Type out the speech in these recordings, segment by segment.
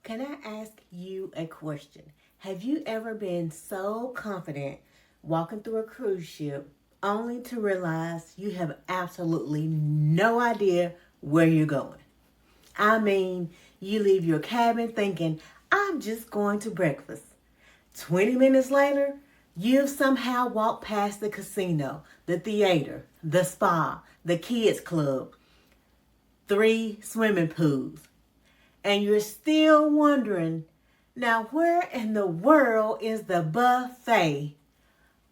Can I ask you a question? Have you ever been so confident walking through a cruise ship only to realize you have absolutely no idea where you're going? I mean, you leave your cabin thinking, I'm just going to breakfast. 20 minutes later, you've somehow walked past the casino, the theater, the spa, the kids club, 3 swimming pools, and you're still wondering, now where in the world is the buffet?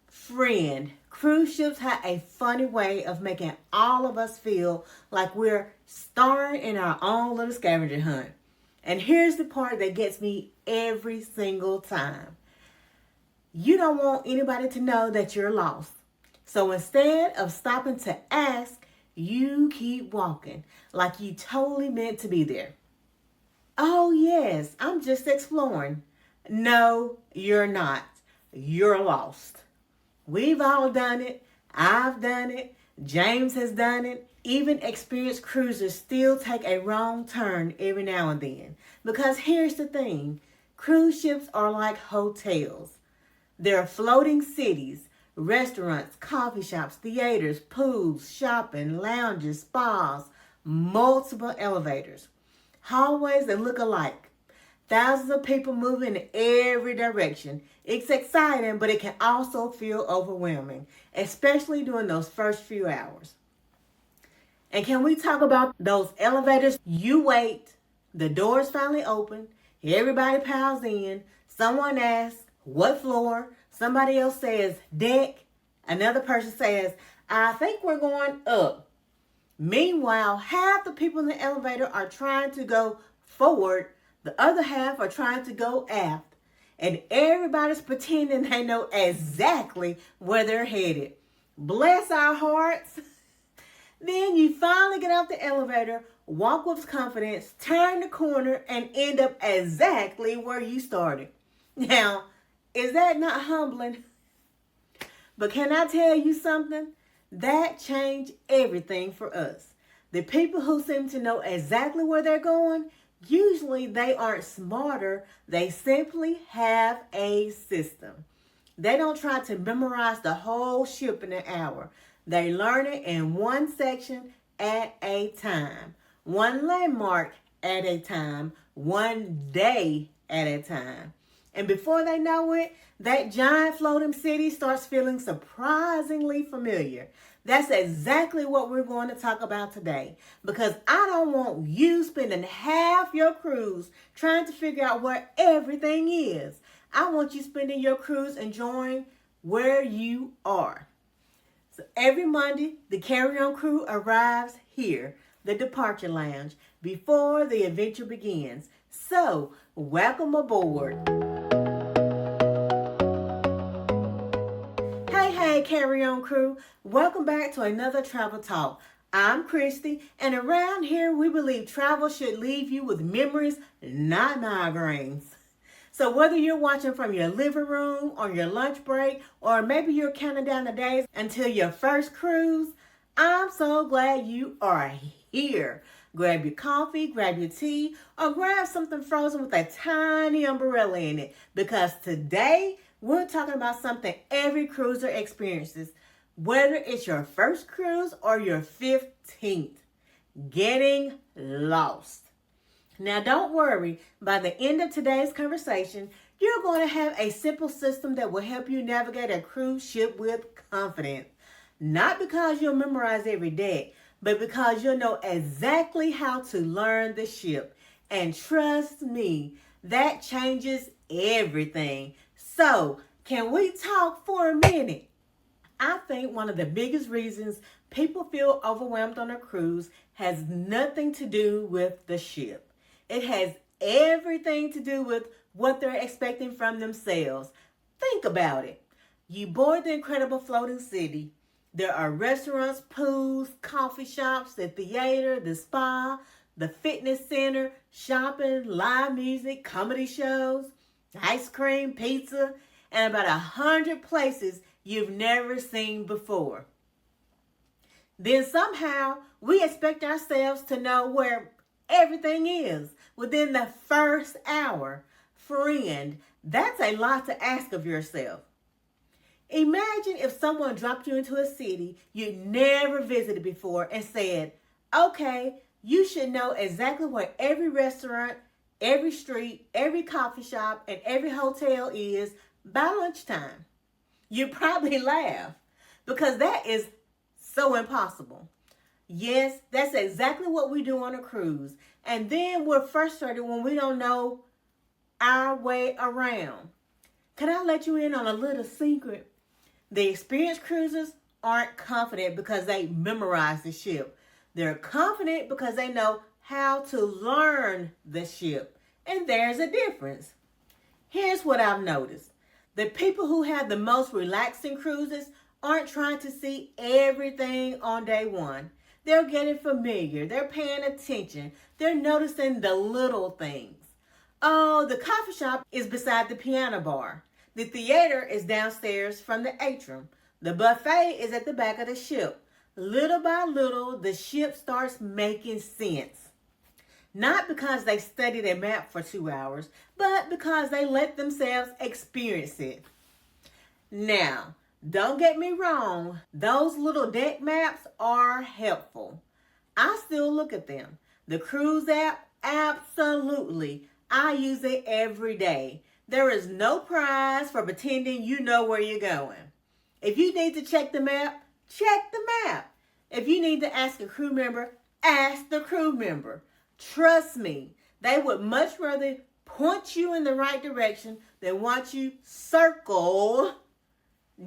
Friend, cruise ships have a funny way of making all of us feel like we're starring in our own little scavenger hunt. And here's the part that gets me every single time. You don't want anybody to know that you're lost. So instead of stopping to ask, you keep walking like you totally meant to be there. Oh, yes, I'm just exploring. No, you're not. You're lost. We've all done it. I've done it. James has done it. Even experienced cruisers still take a wrong turn every now and then. Because here's the thing. Cruise ships are like hotels. They're floating cities, restaurants, coffee shops, theaters, pools, shopping, lounges, spas, multiple elevators, hallways that look alike. Thousands of people moving in every direction. It's exciting, but it can also feel overwhelming, especially during those first few hours. And can we talk about those elevators? You wait, the doors finally open, everybody piles in, someone asks, what floor? Somebody else says, deck. Another person says, I think we're going up. Meanwhile, half the people in the elevator are trying to go forward, the other half are trying to go aft, and everybody's pretending they know exactly where they're headed. Bless our hearts. Then you finally get off the elevator, walk with confidence, turn the corner, and end up exactly where you started. Now, is that not humbling? But can I tell you something? That changed everything for us. The people who seem to know exactly where they're going, usually they aren't smarter. They simply have a system. They don't try to memorize the whole ship in an hour. They learn it in one section at a time, one landmark at a time, one day at a time. And before they know it, that giant floating city starts feeling surprisingly familiar. That's exactly what we're going to talk about today. Because I don't want you spending half your cruise trying to figure out where everything is. I want you spending your cruise enjoying where you are. So every Monday, the carry-on crew arrives here, the departure lounge, before the adventure begins. So, welcome aboard. Hey, carry-on crew. Welcome back to another Travel Talk. I'm Christy, and around here we believe travel should leave you with memories, not migraines. So whether you're watching from your living room, on your lunch break, or maybe you're counting down the days until your first cruise, I'm so glad you are here. Grab your coffee, grab your tea, or grab something frozen with a tiny umbrella in it, because today we're talking about something every cruiser experiences, whether it's your first cruise or your 15th, getting lost. Now, don't worry. By the end of today's conversation, you're going to have a simple system that will help you navigate a cruise ship with confidence. Not because you'll memorize every deck, but because you'll know exactly how to learn the ship. And trust me, that changes everything. So, can we talk for a minute? I think one of the biggest reasons people feel overwhelmed on a cruise has nothing to do with the ship. It has everything to do with what they're expecting from themselves. Think about it. You board the incredible floating city. There are restaurants, pools, coffee shops, the theater, the spa, the fitness center, shopping, live music, comedy shows, ice cream, pizza, and about 100 places you've never seen before. Then somehow we expect ourselves to know where everything is. within the first hour. Friend, that's a lot to ask of yourself. Imagine if someone dropped you into a city you'd never visited before and said, okay, you should know exactly where every restaurant, every street, every coffee shop, and every hotel is by lunchtime. You'd probably laugh because that is so impossible. Yes, that's exactly what we do on a cruise. And then we're frustrated when we don't know our way around. Can I let you in on a little secret? The experienced cruisers aren't confident because they memorize the ship. They're confident because they know how to learn the ship. And there's a difference. Here's what I've noticed. The people who have the most relaxing cruises aren't trying to see everything on day one. They're getting familiar. They're paying attention. They're noticing the little things. Oh, the coffee shop is beside the piano bar. The theater is downstairs from the atrium. The buffet is at the back of the ship. Little by little, the ship starts making sense. Not because they studied a map for 2 hours, but because they let themselves experience it. Now, don't get me wrong, those little deck maps are helpful. I still look at them. The cruise app, absolutely. I use it every day. There is no prize for pretending you know where you're going. If you need to check the map, check the map. If you need to ask a crew member, ask the crew member. Trust me, they would much rather point you in the right direction than watch you circle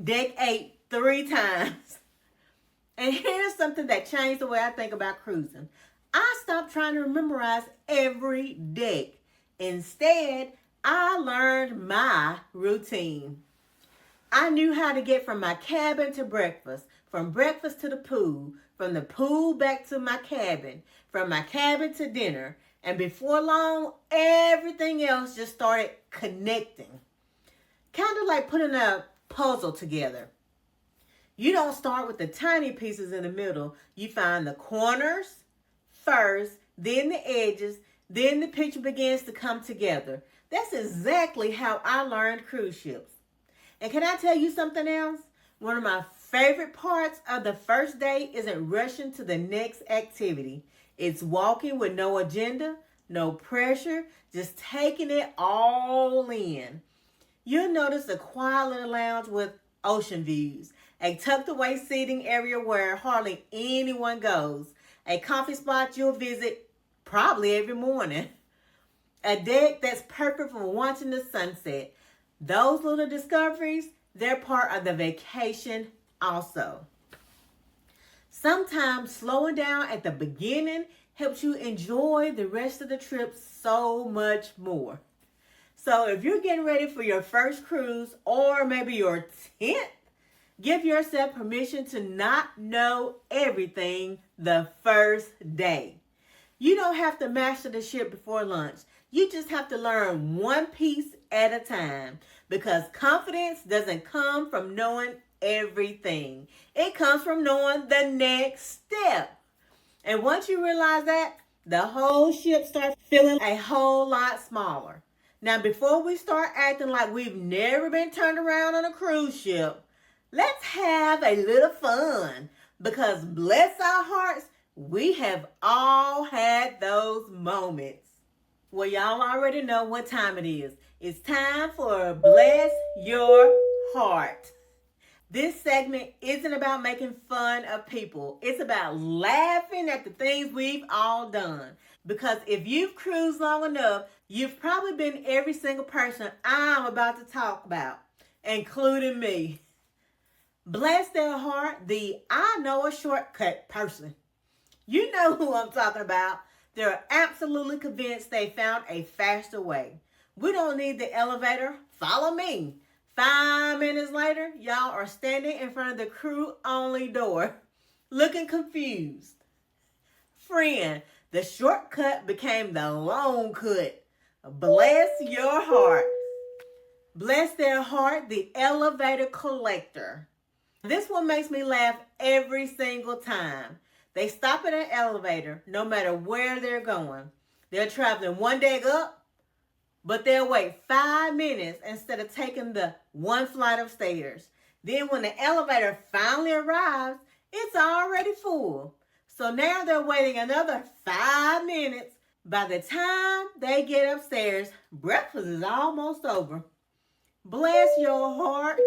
deck 8 3 times. And here's something that changed the way I think about cruising. I stopped trying to memorize every deck. Instead, I learned my routine. I knew how to get from my cabin to breakfast, from breakfast to the pool, from the pool back to my cabin, from my cabin to dinner, and before long, everything else just started connecting. Kind of like putting a puzzle together. You don't start with the tiny pieces in the middle. You find the corners first, then the edges, then the picture begins to come together. That's exactly how I learned cruise ships. And can I tell you something else? One of my favorite parts of the first day isn't rushing to the next activity. It's walking with no agenda, no pressure, just taking it all in. You'll notice a quiet little lounge with ocean views, a tucked away seating area where hardly anyone goes, a coffee spot you'll visit probably every morning, a deck that's perfect for watching the sunset. Those little discoveries, they're part of the vacation also. Sometimes slowing down at the beginning helps you enjoy the rest of the trip so much more. So if you're getting ready for your first cruise or maybe your 10th, give yourself permission to not know everything the first day. You don't have to master the ship before lunch. You just have to learn one piece at a time, because confidence doesn't come from knowing everything. It comes from knowing the next step. And once you realize that, the whole ship starts feeling a whole lot smaller. Now, before we start acting like we've never been turned around on a cruise ship, let's have a little fun, because bless our hearts, we have all had those moments. Well, y'all already know what time it is. It's time for Bless Your Heart. This segment isn't about making fun of people. It's about laughing at the things we've all done. Because if you've cruised long enough, you've probably been every single person I'm about to talk about, including me. Bless their heart, the I know a shortcut person. You know who I'm talking about. They're absolutely convinced they found a faster way. We don't need the elevator. Follow me. 5 minutes later, y'all are standing in front of the crew-only door, looking confused. Friend, the shortcut became the long cut. Bless your heart. Bless their heart, the elevator collector. This one makes me laugh every single time. They stop at an elevator, no matter where they're going. They're traveling one leg up, but they'll wait 5 minutes instead of taking the one flight of stairs. Then when the elevator finally arrives, it's already full. So now they're waiting another 5 minutes. By the time they get upstairs, breakfast is almost over. Bless your heart.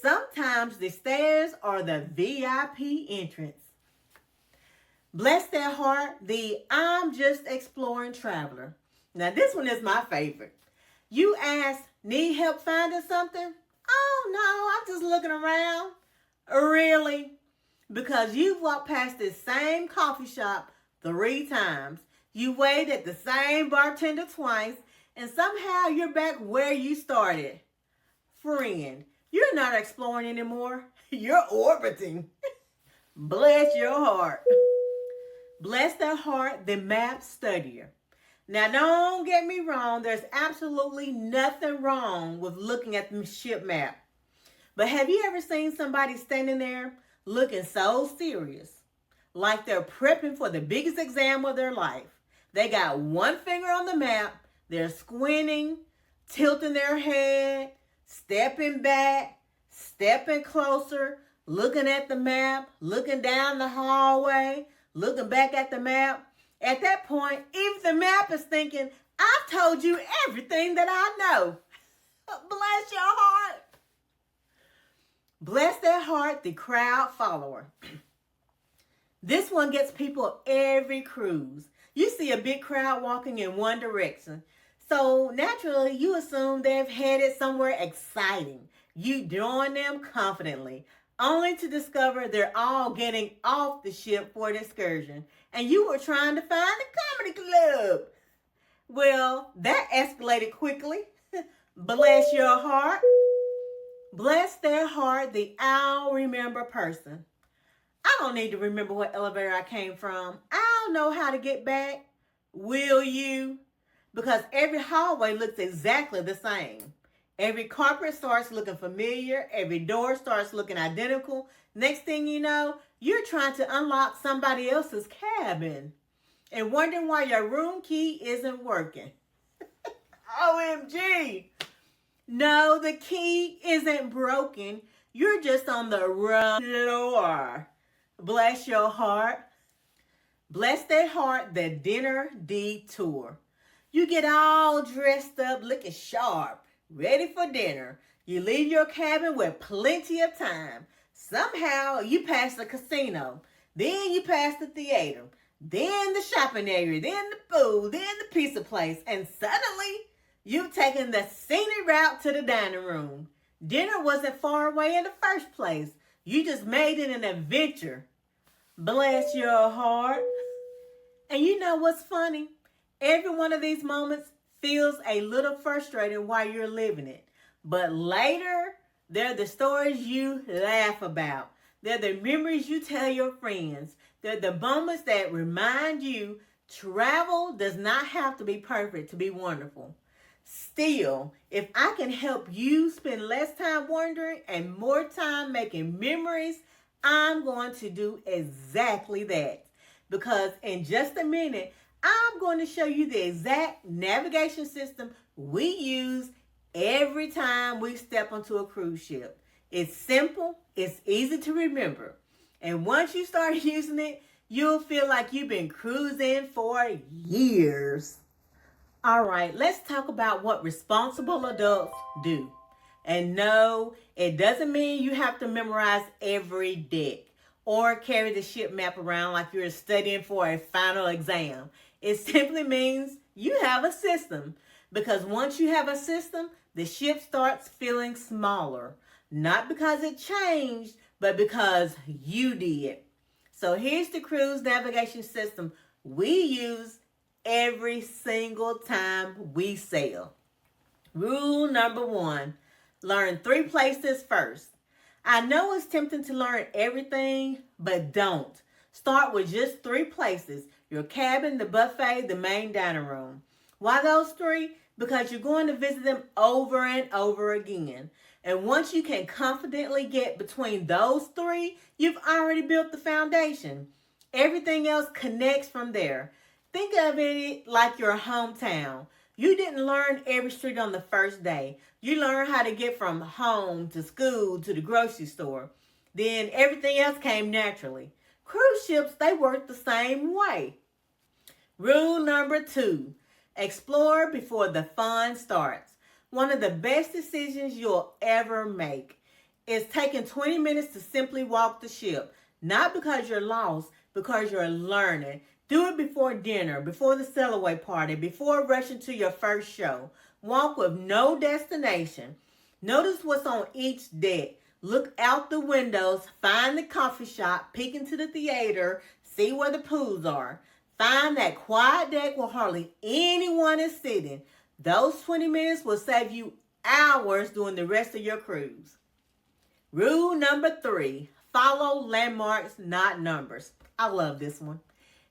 Sometimes the stairs are the VIP entrance. Bless their heart, the I'm just exploring traveler. Now this one is my favorite. You ask, need help finding something? Oh no, I'm just looking around. Really? Because you've walked past this same coffee shop 3 times. You waited at the same bartender twice, and somehow you're back where you started. Friend, you're not exploring anymore. You're orbiting. Bless your heart. Bless their heart, the map studier. Now, don't get me wrong. There's absolutely nothing wrong with looking at the ship map. But have you ever seen somebody standing there looking so serious, like they're prepping for the biggest exam of their life? They got one finger on the map. They're squinting, tilting their head, stepping back, stepping closer, looking at the map, looking down the hallway, looking back at the map. At that point, even the map is thinking, I've told you everything that I know. Bless your heart. Bless their heart, the crowd follower. This one gets people every cruise. You see a big crowd walking in one direction. So naturally, you assume they've headed somewhere exciting. You join them confidently, only to discover they're all getting off the ship for an excursion. And you were trying to find a comedy club. Well, that escalated quickly. Bless your heart. Bless their heart, the I'll remember person. I don't need to remember what elevator I came from. I'll know how to get back. Will you? Because every hallway looks exactly the same. Every carpet starts looking familiar. Every door starts looking identical. Next thing you know, you're trying to unlock somebody else's cabin and wondering why your room key isn't working. OMG. No, the key isn't broken. You're just on the wrong floor. Bless your heart. Bless their heart, the dinner detour. You get all dressed up, looking sharp, ready for dinner. You leave your cabin with plenty of time. Somehow you pass the casino. Then you pass the theater. Then the shopping area. Then the food. Then the pizza place. And suddenly you've taken the scenic route to the dining room. Dinner wasn't far away in the first place. You just made it an adventure. Bless your heart. And you know what's funny? Every one of these moments feels a little frustrating while you're living it. But later, they're the stories you laugh about. They're the memories you tell your friends. They're the moments that remind you travel does not have to be perfect to be wonderful. Still, if I can help you spend less time wondering and more time making memories, I'm going to do exactly that. Because in just a minute, I'm going to show you the exact navigation system we use every time we step onto a cruise ship. It's simple, it's easy to remember. And once you start using it, you'll feel like you've been cruising for years. All right, let's talk about what responsible adults do. And no, it doesn't mean you have to memorize every deck or carry the ship map around like you're studying for a final exam. It simply means you have a system. Because once you have a system, the ship starts feeling smaller. Not because it changed, but because you did. So here's the cruise navigation system we use every single time we sail. Rule number 1, learn 3 places first. I know it's tempting to learn everything, but don't. Start with just 3 places: your cabin, the buffet, the main dining room. Why those 3? Because you're going to visit them over and over again. And once you can confidently get between those 3, you've already built the foundation. Everything else connects from there. Think of it like your hometown. You didn't learn every street on the first day. You learned how to get from home to school to the grocery store. Then everything else came naturally. Cruise ships, they work the same way. Rule number 2, explore before the fun starts. One of the best decisions you'll ever make is taking 20 minutes to simply walk the ship. Not because you're lost, because you're learning. Do it before dinner, before the sail away party, before rushing to your first show. Walk with no destination. Notice what's on each deck. Look out the windows, find the coffee shop, peek into the theater, see where the pools are. Find that quiet deck where hardly anyone is sitting. Those 20 minutes will save you hours during the rest of your cruise. Rule number 3, follow landmarks, not numbers. I love this one.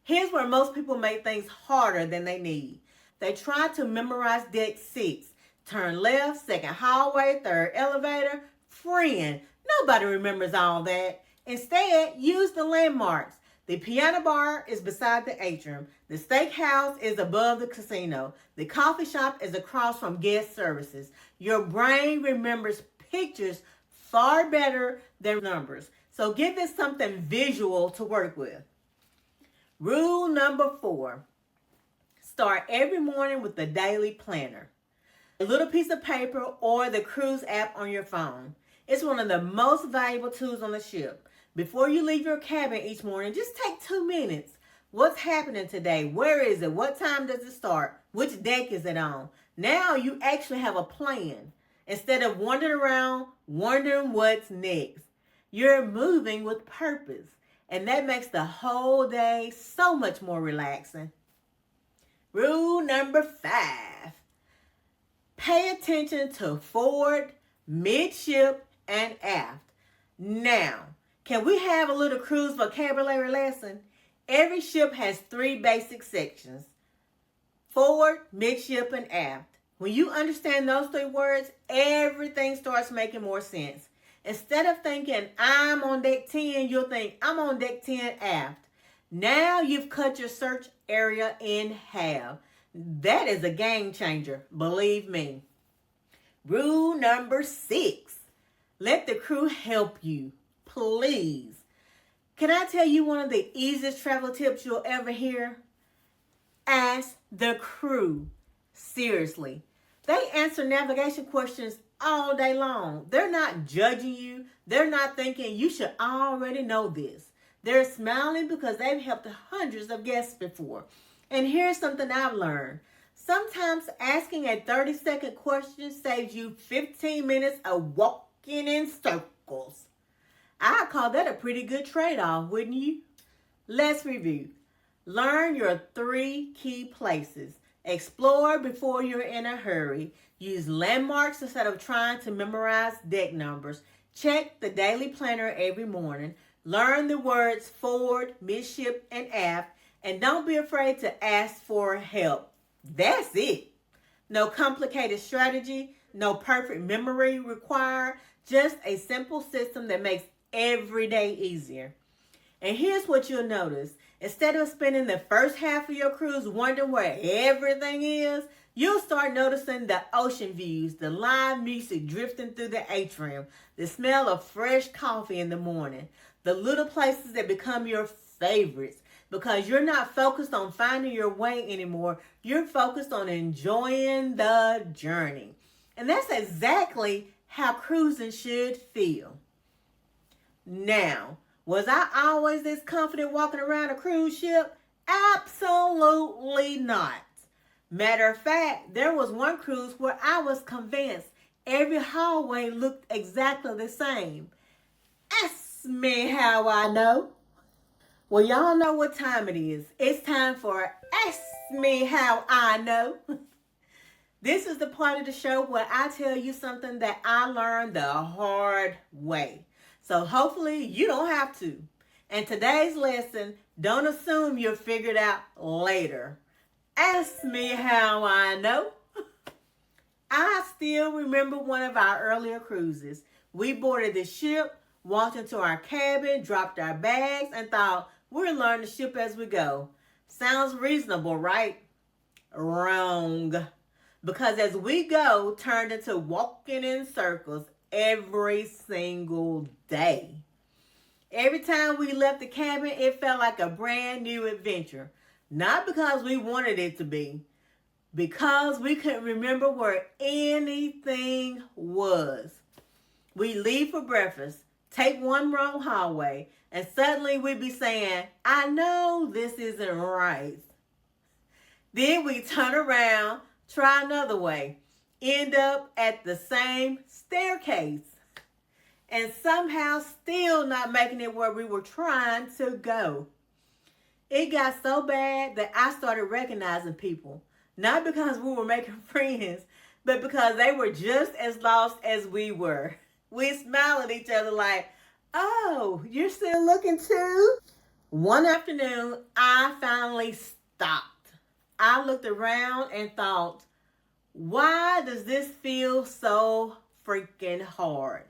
Here's where most people make things harder than they need. They try to memorize deck 6. Turn left, second hallway, third elevator. Friend, nobody remembers all that. Instead, use the landmarks. The piano bar is beside the atrium. The steakhouse is above the casino. The coffee shop is across from guest services. Your brain remembers pictures far better than numbers. So give it something visual to work with. Rule number 4, start every morning with the daily planner. A little piece of paper or the cruise app on your phone. It's one of the most valuable tools on the ship. Before you leave your cabin each morning, just take 2 minutes. What's happening today? Where is it? What time does it start? Which deck is it on? Now you actually have a plan. Instead of wandering around, wondering what's next. You're moving with purpose. And that makes the whole day so much more relaxing. Rule number 5. Pay attention to forward, midship, and aft. Now, can we have a little cruise vocabulary lesson? Every ship has 3 basic sections: forward, midship, and aft. When you understand those 3 words, everything starts making more sense. Instead of thinking, I'm on deck 10, you'll think, I'm on deck 10 aft. Now you've cut your search area in half. That is a game changer, believe me. Rule number 6, let the crew help you, please. Can I tell you one of the easiest travel tips you'll ever hear? Ask the crew. Seriously. They answer navigation questions all day long. They're not judging you. They're not thinking you should already know this. They're smiling because they've helped hundreds of guests before. And here's something I've learned. Sometimes asking a 30-second question saves you 15 minutes of walking in circles. I call that a pretty good trade-off, wouldn't you? Let's review. Learn your 3 key places. Explore before you're in a hurry. Use landmarks instead of trying to memorize deck numbers. Check the daily planner every morning. Learn the words forward, midship, and aft. And don't be afraid to ask for help. That's it. No complicated strategy, no perfect memory required. Just a simple system that makes every day easier. And here's what you'll notice. Instead of spending the first half of your cruise wondering where everything is, you'll start noticing the ocean views, the live music drifting through the atrium, the smell of fresh coffee in the morning, the little places that become your favorites, because you're not focused on finding your way anymore. You're focused on enjoying the journey. And that's exactly how cruising should feel. Now, was I always this confident walking around a cruise ship? Absolutely not. Matter of fact, there was one cruise where I was convinced every hallway looked exactly the same. Ask me how I know. Well, y'all know what time it is. It's time for Ask Me How I Know. This is the part of the show where I tell you something that I learned the hard way. So hopefully you don't have to. And today's lesson, don't assume you'll figure it out later. Ask me how I know. I still remember one of our earlier cruises. We boarded the ship, walked into our cabin, dropped our bags, and thought, we'll learn the ship as we go. Sounds reasonable, right? Wrong. Because as we go, turned into walking in circles every single day. Every time we left the cabin, it felt like a brand new adventure. Not because we wanted it to be, because we couldn't remember where anything was. We leave for breakfast, take one wrong hallway, and suddenly we'd be saying, I know this isn't right. Then we turn around, try another way, end up at the same staircase, and somehow still not making it where we were trying to go. It got so bad that I started recognizing people, not because we were making friends, but because they were just as lost as we were. We smiled at each other like, oh, you're still looking too? One afternoon, I finally stopped. I looked around and thought, why does this feel so freaking hard?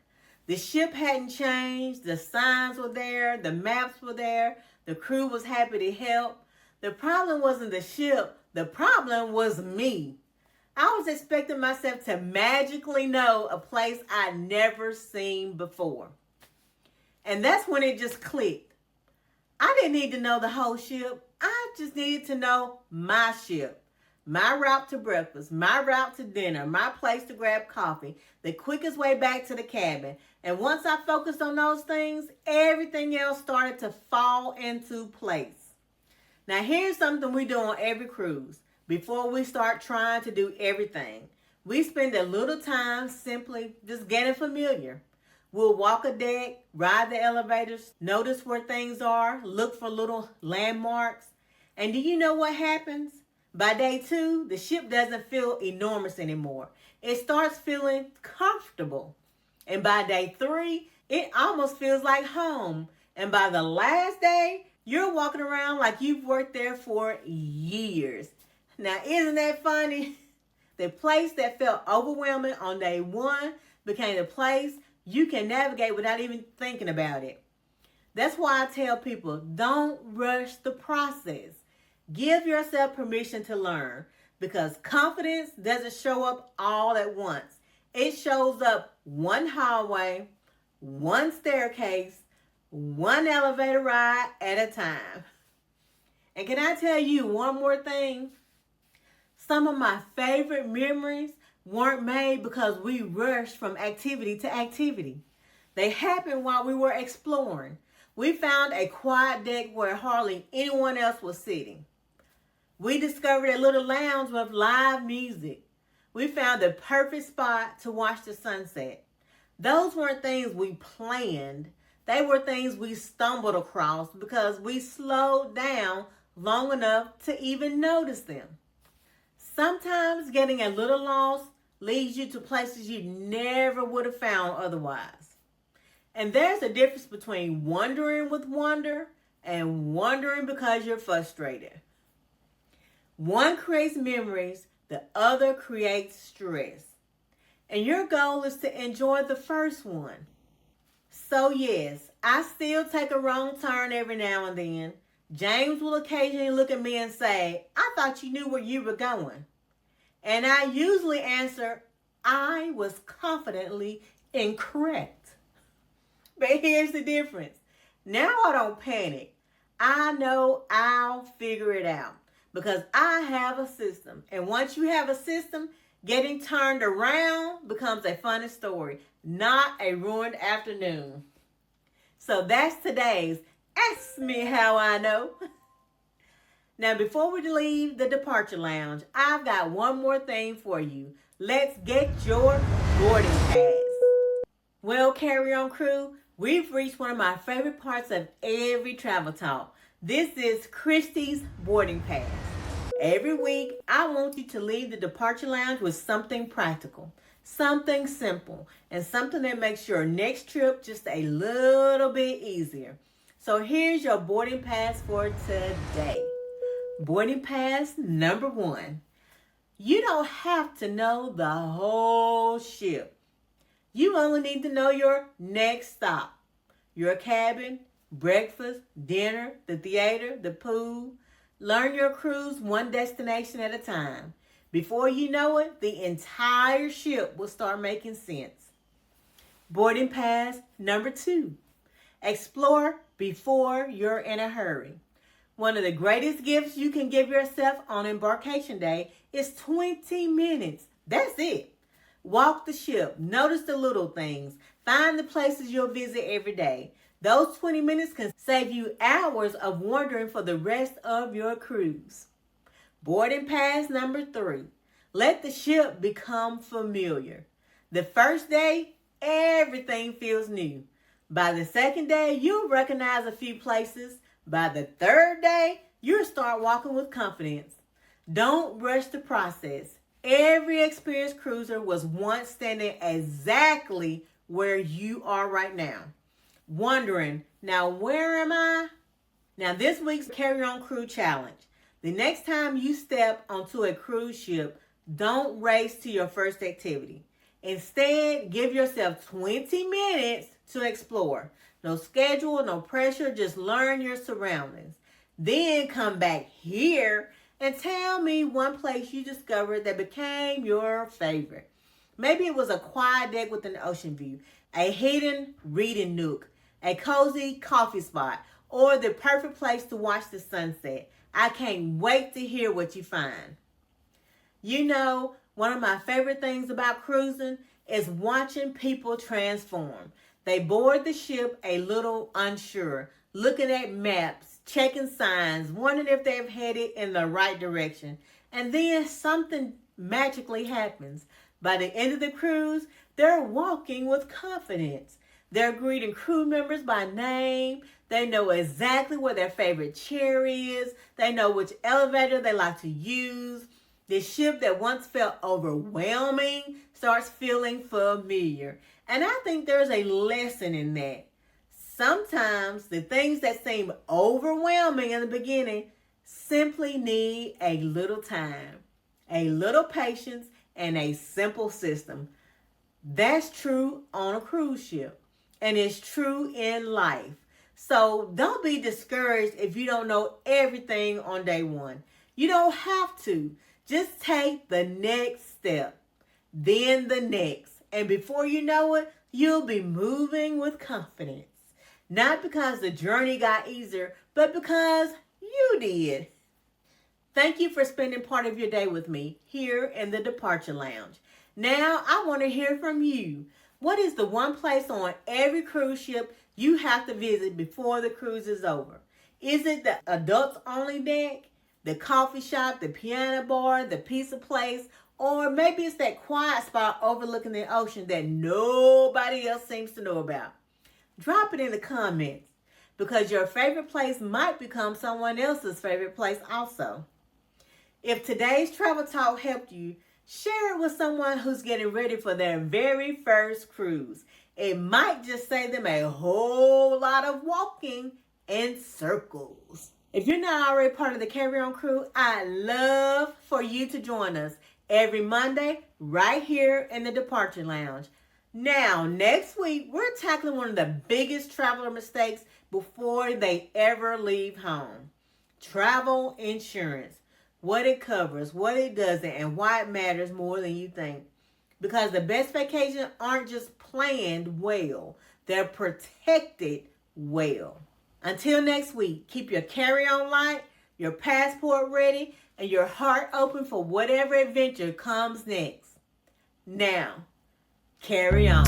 The ship hadn't changed, the signs were there, the maps were there, the crew was happy to help. The problem wasn't the ship, the problem was me. I was expecting myself to magically know a place I'd never seen before. And that's when it just clicked. I didn't need to know the whole ship. I just needed to know my ship. My route to breakfast, my route to dinner, my place to grab coffee, the quickest way back to the cabin. And once I focused on those things, everything else started to fall into place. Now here's something we do on every cruise. Before we start trying to do everything, we spend a little time simply just getting familiar. We'll walk a deck, ride the elevators, notice where things are, look for little landmarks. And do you know what happens? By day 2, the ship doesn't feel enormous anymore. It starts feeling comfortable. And by day 3, it almost feels like home. And by the last day, you're walking around like you've worked there for years. Now, isn't that funny? The place that felt overwhelming on day 1 became a place you can navigate without even thinking about it. That's why I tell people, don't rush the process. Give yourself permission to learn, because confidence doesn't show up all at once. It shows up one hallway, one staircase, one elevator ride at a time. And can I tell you one more thing? Some of my favorite memories weren't made because we rushed from activity to activity. They happened while we were exploring. We found a quiet deck where hardly anyone else was sitting. We discovered a little lounge with live music. We found the perfect spot to watch the sunset. Those weren't things we planned. They were things we stumbled across because we slowed down long enough to even notice them. Sometimes getting a little lost leads you to places you never would have found otherwise. And there's a difference between wandering with wonder and wandering because you're frustrated. One creates memories, the other creates stress. And your goal is to enjoy the first one. So yes, I still take a wrong turn every now and then. James will occasionally look at me and say, I thought you knew where you were going. And I usually answer, I was confidently incorrect. But here's the difference. Now I don't panic. I know I'll figure it out because I have a system. And once you have a system, getting turned around becomes a funny story, not a ruined afternoon. So that's today's Ask Me How I Know. Now, before we leave the departure lounge, I've got one more thing for you. Let's get your boarding pass. Well, Carry On Crew, we've reached one of my favorite parts of every travel talk. This is Christy's boarding pass. Every week, I want you to leave the departure lounge with something practical, something simple, and something that makes your next trip just a little bit easier. So here's your boarding pass for today. Boarding pass number 1. You don't have to know the whole ship. You only need to know your next stop. Your cabin, breakfast, dinner, the theater, the pool, Learn your cruise one destination at a time. Before you know it, the entire ship will start making sense. Boarding pass number 2. Explore before you're in a hurry. One of the greatest gifts you can give yourself on embarkation day is 20 minutes. That's it. Walk the ship, notice the little things, find the places you'll visit every day. Those 20 minutes can save you hours of wandering for the rest of your cruise. Boarding pass number 3. Let the ship become familiar. The first day, everything feels new. By the second day, you'll recognize a few places. By the third day, you'll start walking with confidence. Don't rush the process. Every experienced cruiser was once standing exactly where you are right now, wondering, now where am I? Now this week's Carry On Crew Challenge. The next time you step onto a cruise ship, don't race to your first activity. Instead, give yourself 20 minutes to explore. No schedule, no pressure, just learn your surroundings. Then come back here and tell me one place you discovered that became your favorite. Maybe it was a quiet deck with an ocean view, a hidden reading nook, a cozy coffee spot, or the perfect place to watch the sunset. I can't wait to hear what you find. You know, one of my favorite things about cruising is watching people transform. They board the ship a little unsure, looking at maps, checking signs, wondering if they've headed in the right direction. And then something magically happens. By the end of the cruise, they're walking with confidence. They're greeting crew members by name. They know exactly where their favorite chair is. They know which elevator they like to use. The ship that once felt overwhelming starts feeling familiar. And I think there's a lesson in that. Sometimes the things that seem overwhelming in the beginning simply need a little time, a little patience, and a simple system. That's true on a cruise ship, and it's true in life. So don't be discouraged if you don't know everything on day one. You don't have to. Just take the next step, then the next. And before you know it, you'll be moving with confidence. Not because the journey got easier, but because you did. Thank you for spending part of your day with me here in the Departure Lounge. Now, I want to hear from you. What is the one place on every cruise ship you have to visit before the cruise is over? Is it the adults only deck, the coffee shop, the piano bar, the pizza place, or maybe it's that quiet spot overlooking the ocean that nobody else seems to know about? Drop it in the comments, because your favorite place might become someone else's favorite place also. If today's travel talk helped you, share it with someone who's getting ready for their very first cruise. It might just save them a whole lot of walking in circles. If you're not already part of the Carry On crew, I'd love for you to join us every Monday right here in the Departure Lounge. Now, next week, we're tackling one of the biggest traveler mistakes before they ever leave home. Travel insurance. What it covers, what it doesn't, and why it matters more than you think. Because the best vacations aren't just planned well, they're protected well. Until next week, keep your carry-on light, your passport ready, and your heart open for whatever adventure comes next. Now, carry on.